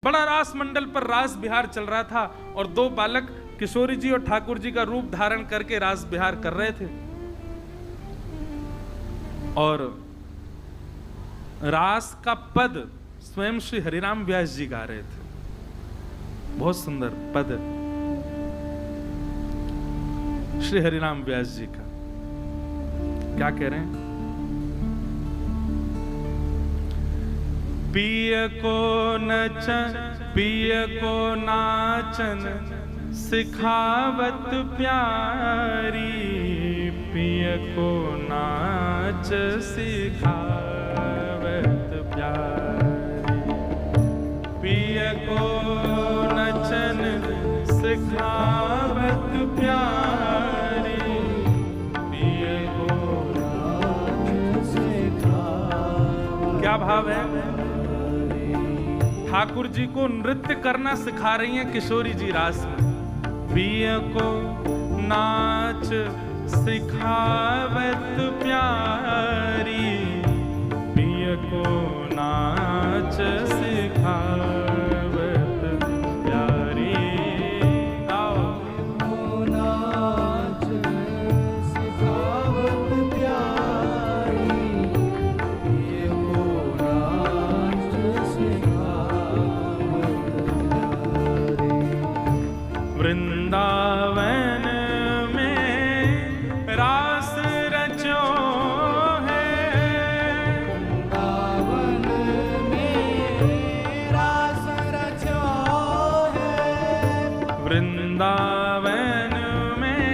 बड़ा रास मंडल पर रास बिहार चल रहा था और दो बालक किशोरी जी और ठाकुर जी का रूप धारण करके रास बिहार कर रहे थे। और रास का पद स्वयं श्री हरिराम व्यास जी गा रहे थे। बहुत सुंदर पद श्री हरिराम व्यास जी का। क्या कह रहे हैं? पिय को नचन पिय को नाचन सिखावत प्यारी, पिय को नाच सिखावत प्यारी, पिय को नचन सिखावत प्यारी, पिय को नाच सिखावत। क्या भाव है? ठाकुर जी को नृत्य करना सिखा रही हैं किशोरी जी रास में। पिय को नाच सिखावत प्यारी, पिय को नाच सिखावत प्यारी, को नाच सिखावत प्यारी, पिय को नाच वृंदावन में रास रचो है, वृंदावन में रास रचो है, वृंदावन में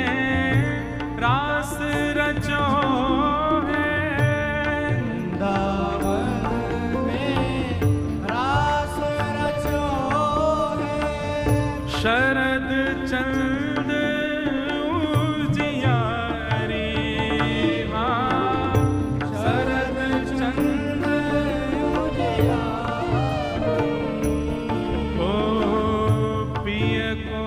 रास रचो है, वृंदावन में रास रचो है, शरद चंद उजियारी, शरद चंद उजियारी, ओ पिय को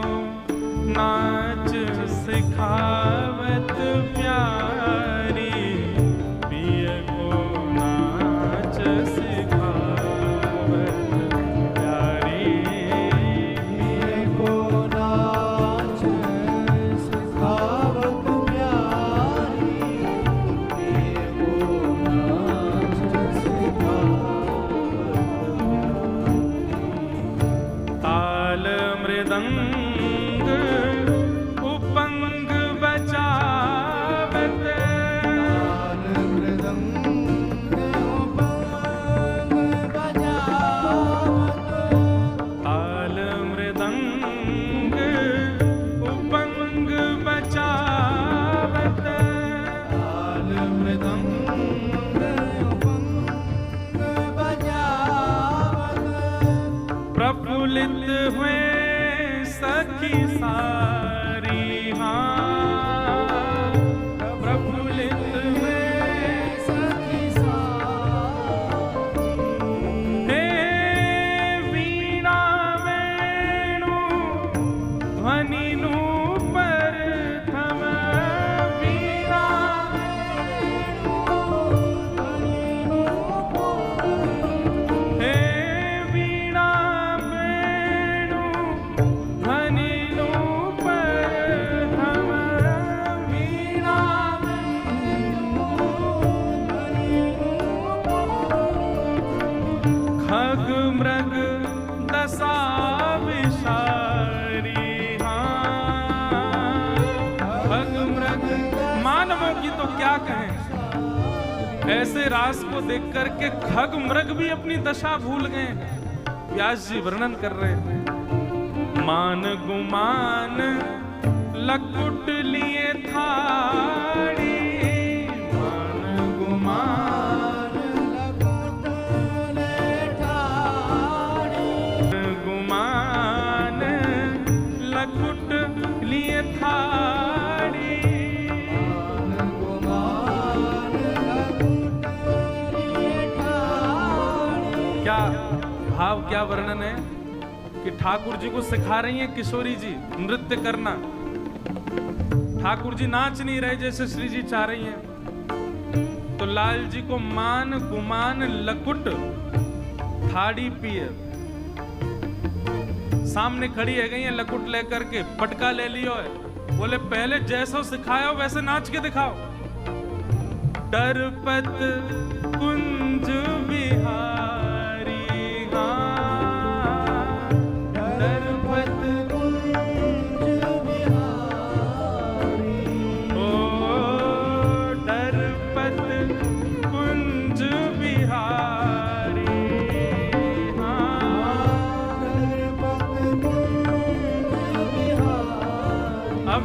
नाच सिखावत प्यारी, पिय को नाच सिखावत प्यारी, पिय को नाच सिखावत प्यारी, पिय को नाच सिखावत। ताल मृदंग उपंग बजावत, ताल मृदंग उपंग बजावत, ताल मृदंग उपंग बजावत, ताल मृदंग उपंग बजावत, प्रफुल्लित हुए सखी सारी, प्रफुल्लित हुए सखी सारी, हे वीणा वेणु ध्वनि नूपर थम, वीणा हे वीणा वेणु ध्वनि नूपर थम, वीणा खग मृग दशा विषारी, खग मृग मानवों की तो क्या कहें। ऐसे रास को देख करके खग मृग भी अपनी दशा भूल गए। व्यास जी वर्णन कर रहे हैं। मान गुमान लकुट लिए थाड़ी, मान गुमान लकुट लिए थाड़ी, गुमान लकुट लिए थाड़ी, मान गुमान लकुट लिए थाड़ी। क्या भाव, क्या वर्णन है कि ठाकुर जी को सिखा रही हैं किशोरी जी नृत्य करना। ठाकुर जी नाच नहीं रहे जैसे श्री जी चाह रही हैं, तो लाल जी को मान गुमान लकुट थाड़ी पिय सामने खड़ी है गई है लकुट लेकर के, पटका ले लियो है। बोले पहले जैसो सिखाया वैसे नाच के दिखाओ। डरपत कुंज बिहारी, हाँ डरपत कुंज बिहारी, ओ डरपत कुंज बिहारी, हाँ डरपत कुंज बिहारी। अब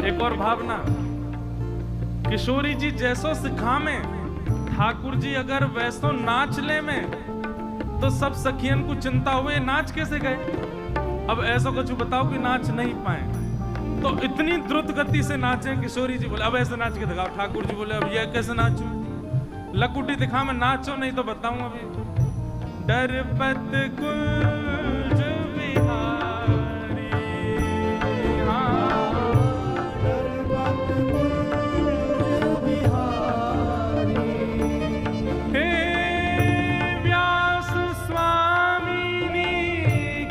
एक और भावना, किशोरी जी जैसो सिखामे, ठाकुर जी अगर वैसो नाच ले में, तो सब सखियन को चिंता हुए नाच कैसे गए। अब ऐसा कुछ बताओ कि नाच नहीं पाए, तो इतनी द्रुत गति से नाचे। किशोरी जी बोले अब ऐसे नाच के दिखाओ। ठाकुर जी बोले अब ये कैसे नाचूं, लकुटी दिखा मैं नाचो नहीं तो बताऊं अभी। डरपत कुंज बिहारी, हाँ डरपत कुंज बिहारी, हे व्यास स्वामिनी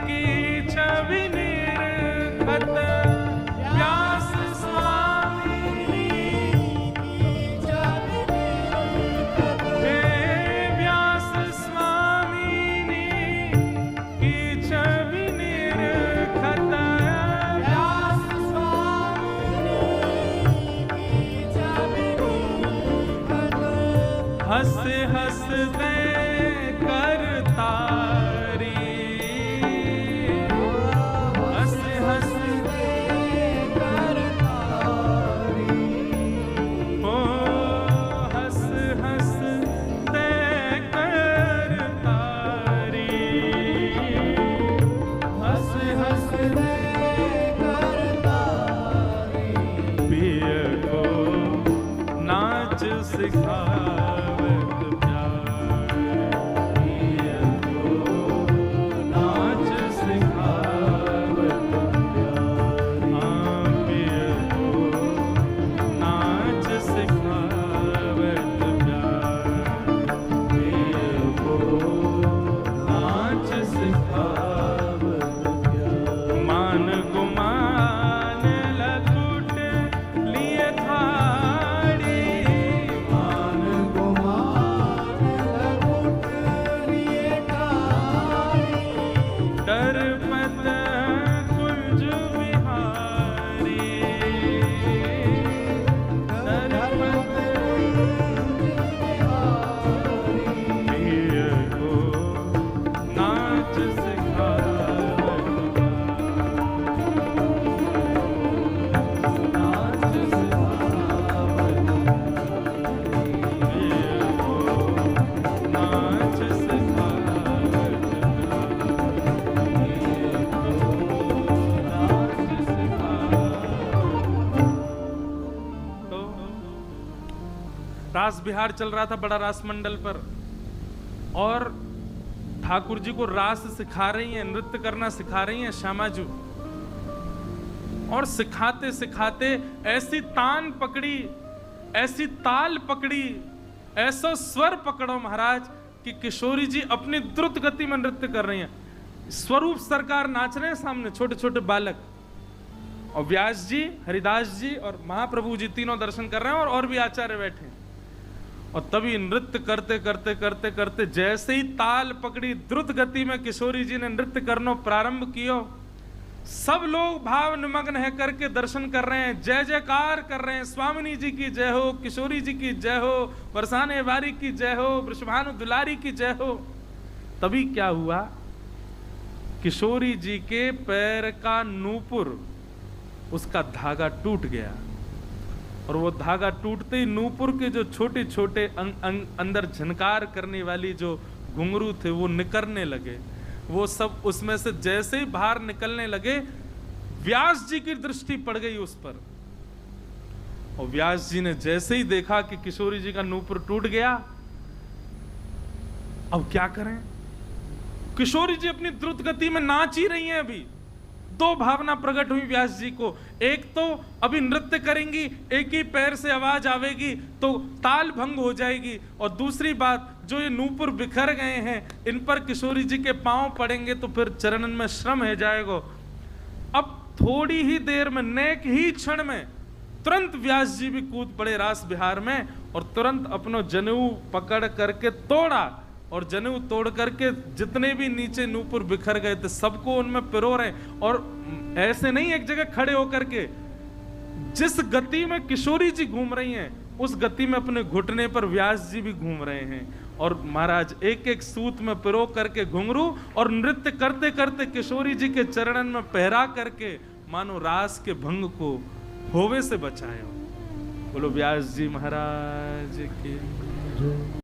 की छवि निर्खत, व्यास स्वामिनी की छवि निर्खत, हे व्यास स्वामिनी की छवि निर्खत, व्यास स्वामिनी की छवि निर्खत, हंस हंस दे करतारी, हंस हंस दे करतारी, ओ हंस हंस दे करतारी, हंस हंस दे करतारी, पिय को नाच सिखावत प्यार, पिय को नाच सिखावत प्यार, हाँ पिय को नाच सिखावत प्यार, पिय को नाच सिखावत प्यार। मान गुमान लकुट लिए थाड़ी, मान गुमान लकुट लिए थाड़ी, डरपत कुंज बिहारी, डरपत कुंज बिहारी, पिय को नाच सिखावत नाच सिखावत, पिय को नाच सिखावत, पिय को नाच सिखावत। तो रास बिहार चल रहा था बड़ा रास मंडल पर, और ठाकुर जी को रास सिखा रही हैं, नृत्य करना सिखा रही हैं श्यामाजू। और सिखाते सिखाते ऐसी तान पकड़ी, ऐसी ताल पकड़ी, ऐसा स्वर पकड़ो महाराज कि किशोरी जी अपनी द्रुत गति में नृत्य कर रही हैं। स्वरूप सरकार नाच रहे हैं सामने, छोटे छोटे बालक, और व्यास जी, हरिदास जी और महाप्रभु जी तीनों दर्शन कर रहे हैं, और भी आचार्य बैठे हैं। और तभी नृत्य करते करते करते करते जैसे ही ताल पकड़ी, द्रुत गति में किशोरी जी ने नृत्य करना प्रारंभ किया, सब लोग भाव निमग्न है करके दर्शन कर रहे हैं, जय जयकार कर रहे हैं। स्वामिनी जी की जय हो, किशोरी जी की जय हो, बरसाने वारी की जय हो, वृषभानु दुलारी की जय हो। तभी क्या हुआ, किशोरी जी के पैर का नूपुर, उसका धागा टूट गया, और वो धागा टूटते ही नूपुर के जो छोटे छोटे अंदर झनकार करने वाली जो घुंघरू थे वो निकलने लगे। वो सब उसमें से जैसे ही बाहर निकलने लगे, व्यास जी की दृष्टि पड़ गई उस पर, और व्यास जी ने जैसे ही देखा कि किशोरी जी का नूपुर टूट गया, अब क्या करें। किशोरी जी अपनी द्रुत गति में नाच ही रही हैं। अभी दो भावना प्रकट हुई व्यास जी को, एक तो अभी नृत्य करेंगी, एक ही पैर से आवाज आवेगी तो ताल भंग हो जाएगी, और दूसरी बात जो ये नूपुर बिखर गए हैं, इन पर किशोरी जी के पांव पड़ेंगे तो फिर चरणन में श्रम है जाएगो। अब थोड़ी ही देर में, नेक ही क्षण में तुरंत व्यास जी भी कूद पड़े रास बिहार में और तुरंत अपनो जनेऊ पकड़ करके तोड़ा और जनेऊ तोड़ करके जितने भी नीचे नूपुर बिखर गए थे सबको उनमें पिरो रहे। और ऐसे नहीं एक जगह खड़े होकर के, जिस गति में किशोरी जी घूम रही हैं उस गति में अपने घुटने पर व्यास जी भी घूम रहे हैं। और महाराज एक एक सूत में पिरो करके घुंघरू और नृत्य करते करते किशोरी जी के चरणन में पहरा करके मानो रास के भंग को होवे से बचाए। बोलो व्यास जी महाराज की।